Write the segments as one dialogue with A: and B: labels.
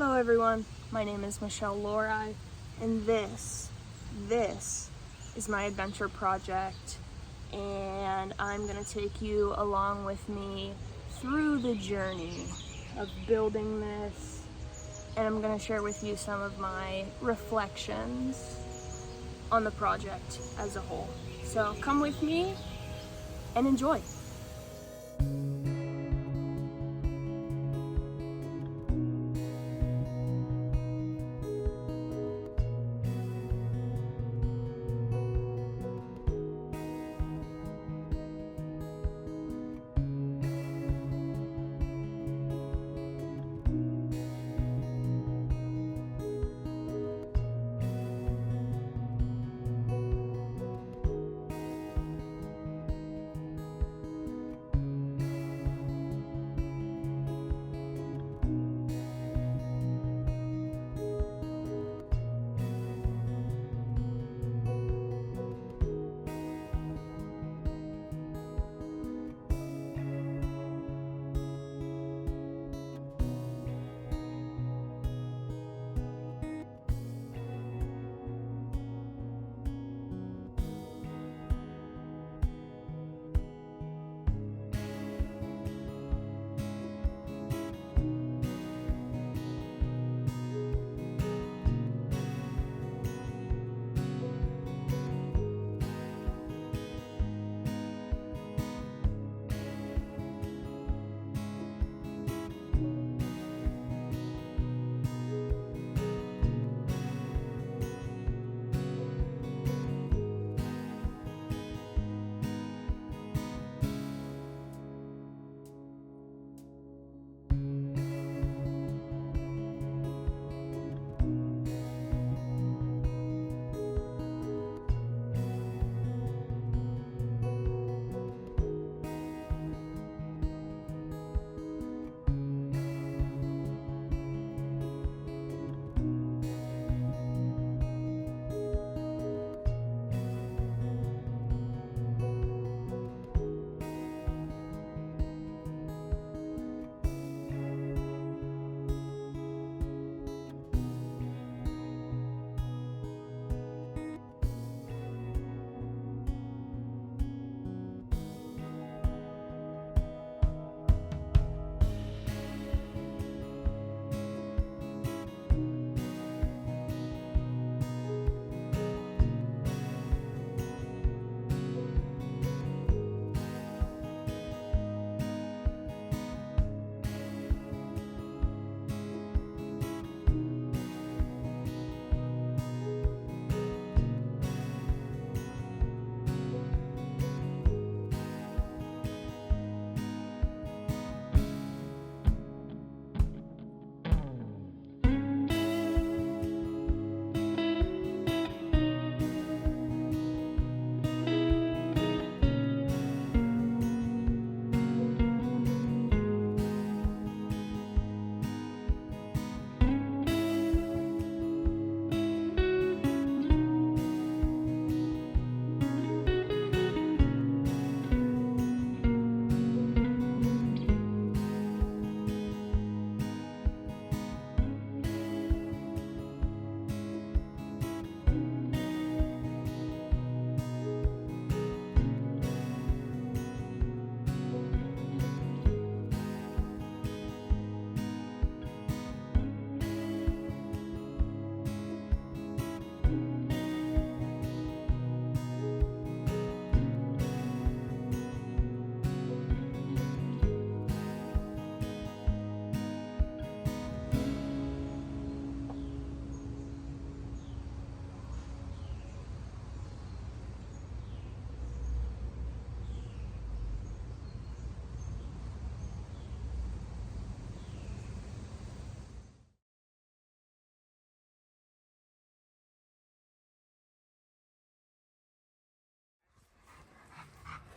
A: Hello everyone, my name is Michelle Lori, and this is my adventure project, and I'm gonna take you along with me through the journey of building this, and I'm gonna share with you some of my reflections on the project as a whole. So come with me and enjoy.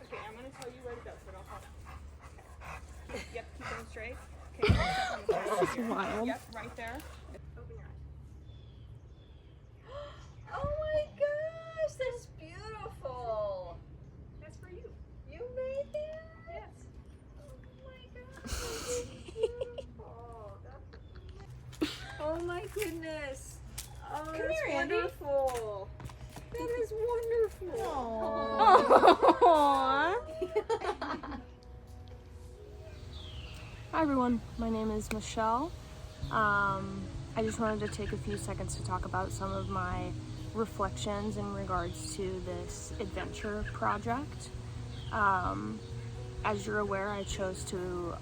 A: Okay, I'm going to tell you where to go, so don't fall down. Yep, keep going straight. Okay, step on the path. That's wild. Yep, right there. Open your eyes.
B: Oh my gosh, that's beautiful.
A: That's for you.
B: You made that?
A: Yes.
B: Oh my gosh, that's beautiful. That's Oh my goodness. Oh,
C: Come
B: that's
C: here, Andy.
B: wonderful. That is wonderful.
A: Aww. Hi everyone, my name is Michelle. I just wanted to take a few seconds to talk about some of my reflections in regards to this adventure project. As you're aware, I chose to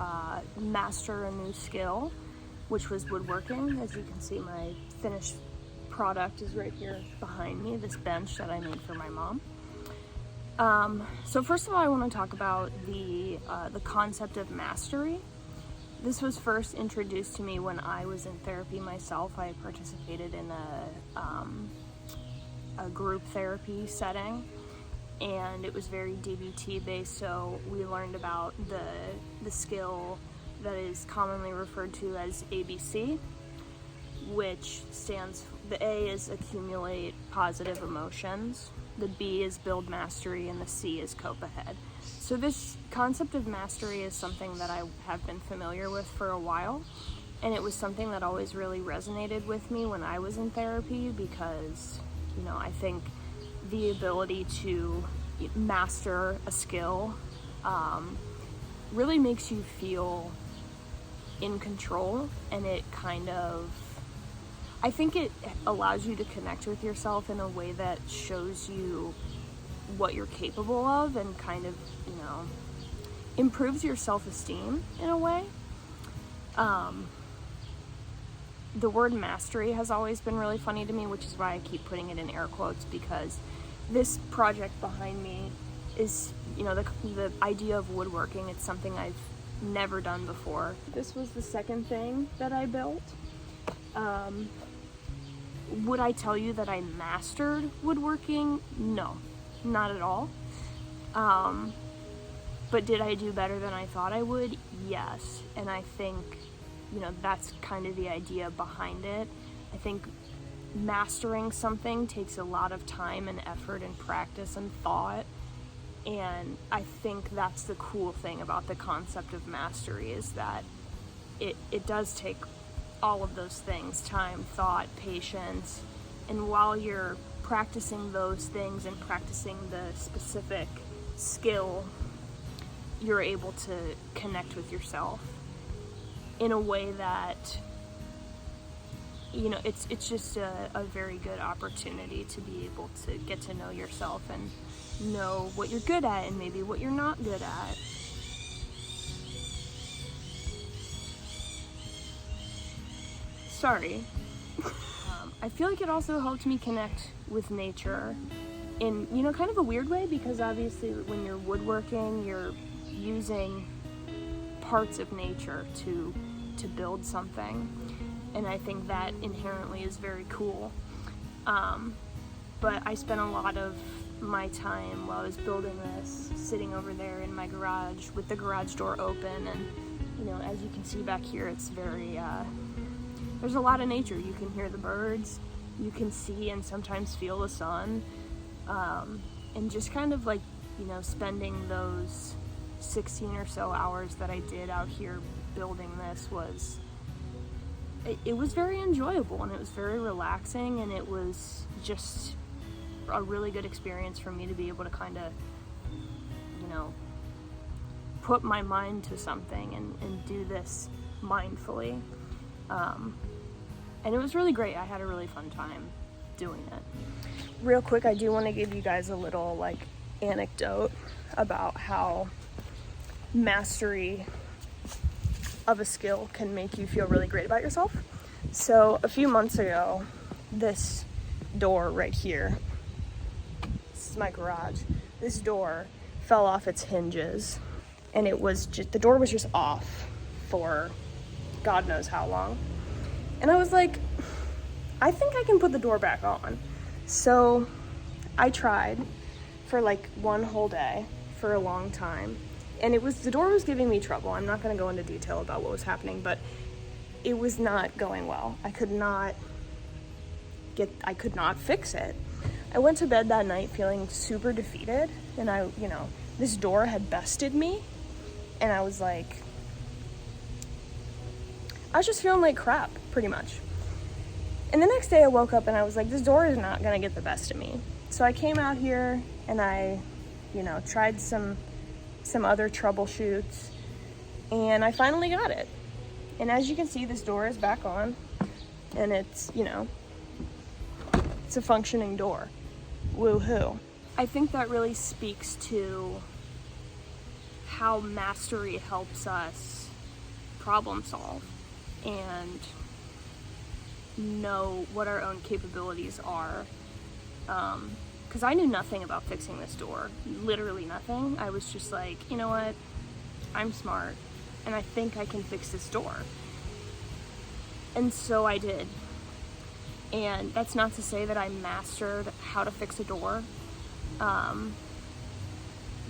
A: master a new skill, which was woodworking. As you can see, my finished product is right here behind me, this bench that I made for my mom. So first of all, I want to talk about the concept of mastery. This was first introduced to me when I was in therapy myself. I participated in a group therapy setting, and it was very DBT based, so we learned about the skill that is commonly referred to as ABC, which stands, the A is accumulate positive emotions, the B is build mastery, and the C is cope ahead. So this concept of mastery is something that I have been familiar with for a while, and it was something that always really resonated with me when I was in therapy because, you know, I think the ability to master a skill really makes you feel in control, and it kind of, I think it allows you to connect with yourself in a way that shows you what you're capable of and kind of, you know, improves your self-esteem in a way. The word mastery has always been really funny to me, which is why I keep putting it in air quotes, because this project behind me is, you know, the idea of woodworking. It's something I've never done before. This was the second thing that I built. Would I tell you that I mastered woodworking? No, not at all. But did I do better than I thought I would? Yes. And I think, you know, that's kind of the idea behind it. I think mastering something takes a lot of time and effort and practice and thought. And I think that's the cool thing about the concept of mastery, is that it does take all of those things: time, thought, patience. And while you're practicing those things and practicing the specific skill, you're able to connect with yourself in a way that, you know, it's just a very good opportunity to be able to get to know yourself and know what you're good at and maybe what you're not good at. Sorry. I feel like it also helped me connect with nature in, you know, kind of a weird way, because obviously when you're woodworking, you're using parts of nature to build something, and I think that inherently is very cool. But I spent a lot of my time while I was building this sitting over there in my garage with the garage door open, and, you know, as you can see back here, it's very there's a lot of nature. You can hear the birds, you can see and sometimes feel the sun, and just kind of like, you know, spending those 16 or so hours that I did out here building this was, it was very enjoyable, and it was very relaxing, and it was just a really good experience for me to be able to kind of, you know, put my mind to something and do this mindfully. And it was really great. I had a really fun time doing it. Real quick, I do want to give you guys a little like anecdote about how mastery of a skill can make you feel really great about yourself. So a few months ago, this door right here, this is my garage, this door fell off its hinges, and it was just, the door was just off for God knows how long. And I was like, I think I can put the door back on. So I tried for like one whole day for a long time, and the door was giving me trouble. I'm not going to go into detail about what was happening, but it was not going well. I could not fix it. I went to bed that night feeling super defeated, and this door had bested me, and I was just feeling like crap, pretty much. And the next day I woke up and I was like, this door is not gonna get the best of me. So I came out here and I, tried some other troubleshoots, and I finally got it. And as you can see, this door is back on, and it's, it's a functioning door. Woohoo. I think that really speaks to how mastery helps us problem solve and know what our own capabilities are. Because I knew nothing about fixing this door, literally nothing. I was just like, you know what, I'm smart and I think I can fix this door. And so I did. And that's not to say that I mastered how to fix a door,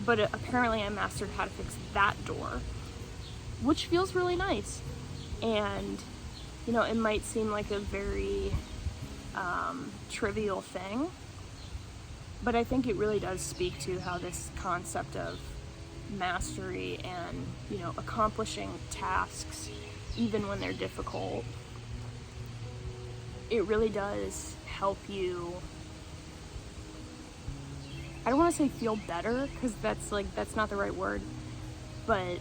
A: but apparently I mastered how to fix that door, which feels really nice. And it might seem like a very trivial thing, but I think it really does speak to how this concept of mastery and, accomplishing tasks, even when they're difficult, it really does help you. I don't want to say feel better, because that's not the right word, but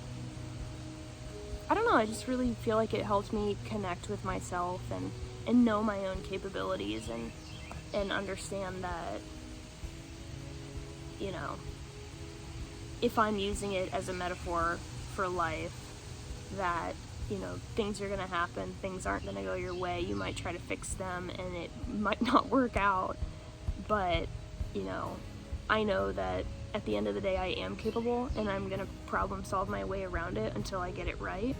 A: I don't know, I just really feel like it helps me connect with myself and know my own capabilities and understand that, if I'm using it as a metaphor for life, that, things are going to happen, things aren't going to go your way, you might try to fix them and it might not work out, but, I know that at the end of the day I am capable and I'm going to problem solve my way around it until I get it right.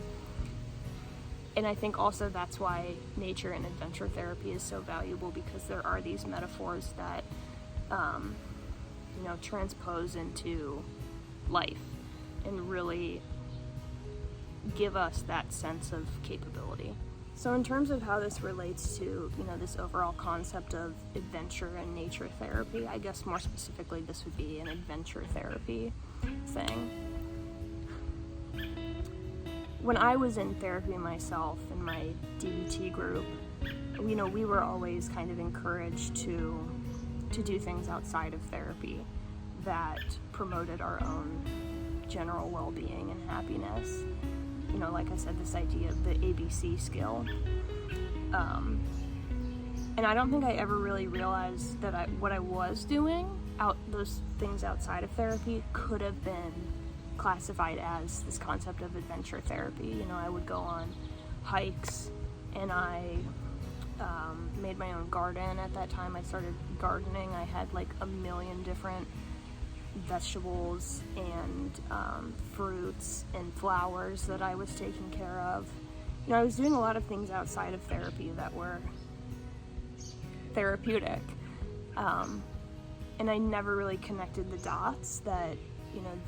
A: And I think also that's why nature and adventure therapy is so valuable, because there are these metaphors that, transpose into life and really give us that sense of capability. So in terms of how this relates to, this overall concept of adventure and nature therapy, I guess more specifically this would be an adventure therapy thing. When I was in therapy myself, in my DBT group, we were always kind of encouraged to do things outside of therapy that promoted our own general well-being and happiness. Like I said, this idea of the ABC skill. And I don't think I ever really realized that what I was doing, those things outside of therapy, could have been classified as this concept of adventure therapy. I would go on hikes, and I made my own garden. At that time I started gardening. I had like a million different vegetables and fruits and flowers that I was taking care of. I was doing a lot of things outside of therapy that were therapeutic, and I never really connected the dots that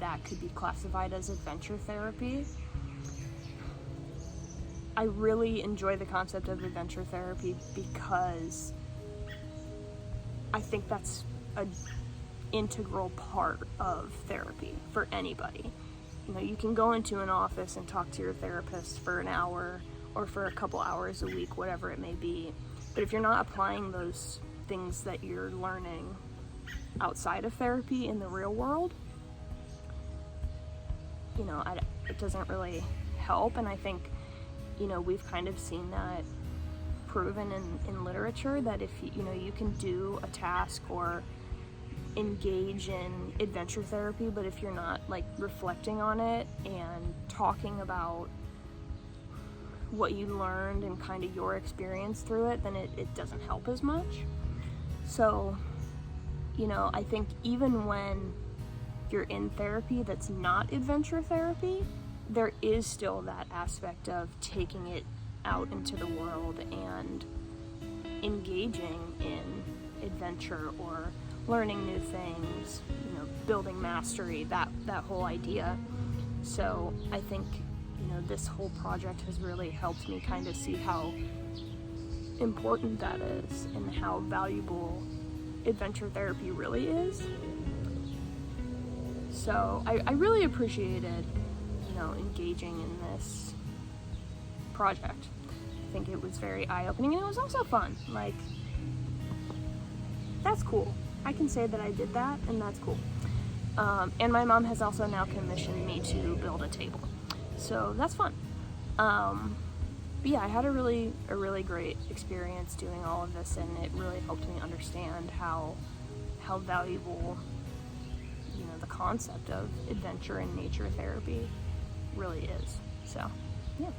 A: that could be classified as adventure therapy. I really enjoy the concept of adventure therapy because I think that's an integral part of therapy for anybody. You can go into an office and talk to your therapist for an hour or for a couple hours a week, whatever it may be. But if you're not applying those things that you're learning outside of therapy in the real world, it doesn't really help. And I think, we've kind of seen that proven in literature, that if you can do a task or engage in adventure therapy, but if you're not reflecting on it and talking about what you learned and kind of your experience through it, then it doesn't help as much. So, I think even when you're in therapy that's not adventure therapy, there is still that aspect of taking it out into the world and engaging in adventure or learning new things, building mastery, that whole idea. So I think, this whole project has really helped me kind of see how important that is and how valuable adventure therapy really is. So I really appreciated, engaging in this project. think it was very eye-opening, and it was also fun. Like, that's cool. I can say that I did that, and that's cool. And my mom has also now commissioned me to build a table, so that's fun. But yeah, I had a really great experience doing all of this, and it really helped me understand how valuable, you know, the concept of adventure and nature therapy really is. So, yeah.